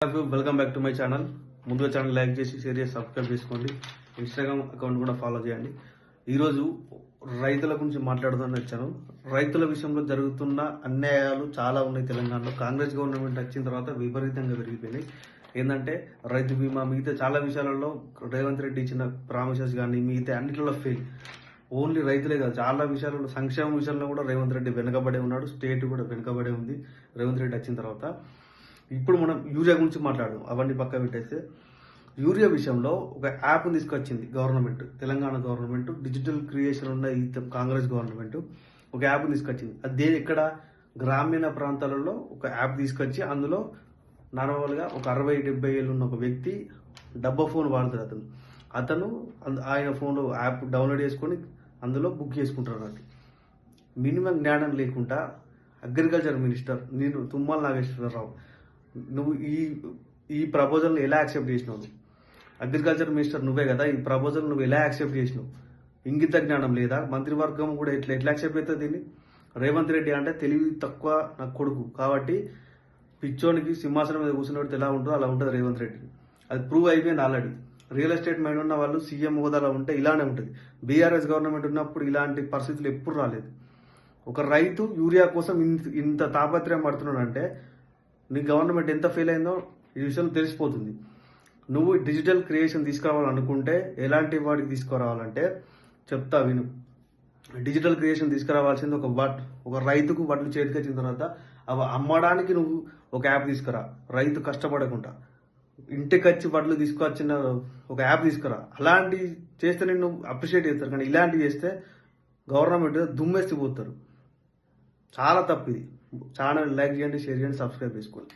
Welcome back to my channel. ముందుగా channel like చేసి share చేసి సబ్స్క్రైబ్ చేసుకోండి. ఇన్స్టాగ్రామ్ అకౌంట్ కూడా ఫాలో చేయండి. ఈరోజు రైతుల గురించి మాట్లాడుదామని వచ్చాను. రైతుల విషయంలో జరుగుతున్న అన్యాయాలు చాలా ఉన్నాయి తెలంగాణలో. కాంగ్రెస్ గవర్నమెంట్ వచ్చిన తర్వాత విపరీతంగా పెరిగిపోయినాయి. ఏంటంటే రైతు బీమా మిగతా చాలా విషయాలలో రేవంత్ రెడ్డి ఇచ్చిన ప్రామిసెస్ కానీ మిగతా అన్నింటిలో ఫెయిల్. ఓన్లీ రైతులే కాదు, చాలా విషయాలలో సంక్షేమ విషయంలో కూడా రేవంత్ రెడ్డి వెనుకబడే ఉన్నాడు. స్టేట్ కూడా వెనుకబడే ఉంది రేవంత్ రెడ్డి వచ్చిన తర్వాత. ఇప్పుడు మనం యూరియా గురించి మాట్లాడదాం. అవన్నీ పక్క పెట్టేస్తే యూరియా విషయంలో ఒక యాప్ తీసుకొచ్చింది government, Telangana government. Digital creation ఉన్న ఈ కాంగ్రెస్ గవర్నమెంట్ ఒక యాప్ తీసుకొచ్చింది. అది ఇక్కడ గ్రామీణ ప్రాంతాలలో ఒక యాప్ తీసుకొచ్చి అందులో నార్మల్గా ఒక 60-70 ఏళ్ళు ఉన్న ఒక వ్యక్తి డబ్బా ఫోన్ వాడుతాడు. అతను ఆయన ఫోన్లో యాప్ డౌన్లోడ్ చేసుకొని అందులో బుక్ చేసుకుంటారు అన్నట్టు. మినిమం జ్ఞానం లేకుండా అగ్రికల్చర్ మినిస్టర్ నేను తుమ్మల నాగేశ్వరరావు, నువ్వు ఈ ప్రపోజల్ని ఎలా యాక్సెప్ట్ చేసినావు? అగ్రికల్చర్ మినిస్టర్ నువ్వే కదా, ఈ ప్రపోజల్ నువ్వు ఎలా యాక్సెప్ట్ చేసినావు? ఇంగిత జ్ఞానం లేదా? మంత్రివర్గం కూడా ఎట్లా యాక్సెప్ట్ అవుతుంది దీన్ని? రేవంత్ రెడ్డి అంటే తెలివి తక్కువ నా కొడుకు కాబట్టి పిచ్చోనికి సింహాసనం మీద కూర్చున్నట్టు ఎలా ఉంటుందో అలా ఉంటుంది రేవంత్ రెడ్డి. అది ప్రూవ్ అయిపోయింది ఆల్రెడీ. రియల్ ఎస్టేట్ మైండ్ ఉన్న వాళ్ళు సీఎం హోదాలో ఉంటే ఇలానే ఉంటుంది. బీఆర్ఎస్ గవర్నమెంట్ ఉన్నప్పుడు ఇలాంటి పరిస్థితులు ఎప్పుడు రాలేదు. ఒక రైతు యూరియా కోసం ఇంత తాపత్రయం పడుతున్నాడంటే నీ గవర్నమెంట్ ఎంత ఫెయిల్ అయిందో ఈ విషయం తెలిసిపోతుంది. నువ్వు డిజిటల్ క్రియేషన్ తీసుకురావాలనుకుంటే ఎలాంటి వాడికి తీసుకురావాలంటే చెప్తా విను. డిజిటల్ క్రియేషన్ తీసుకురావాల్సింది ఒక రైతుకు వడ్లు చేతికి వచ్చిన తర్వాత అవి అమ్మడానికి నువ్వు ఒక యాప్ తీసుకురా. రైతు కష్టపడకుండా ఇంటికి వచ్చి వడ్లు తీసుకొచ్చిన ఒక యాప్ తీసుకురా. అలాంటివి చేస్తే నేను అప్రిషియేట్ చేస్తారు. కానీ ఇలాంటివి చేస్తే గవర్నమెంట్ దుమ్మేసి పోతారు. చాలా తప్పు ఇది. ఛానల్ లైక్ చేయండి, షేర్ చేయండి, సబ్స్క్రైబ్ చేసుకోండి.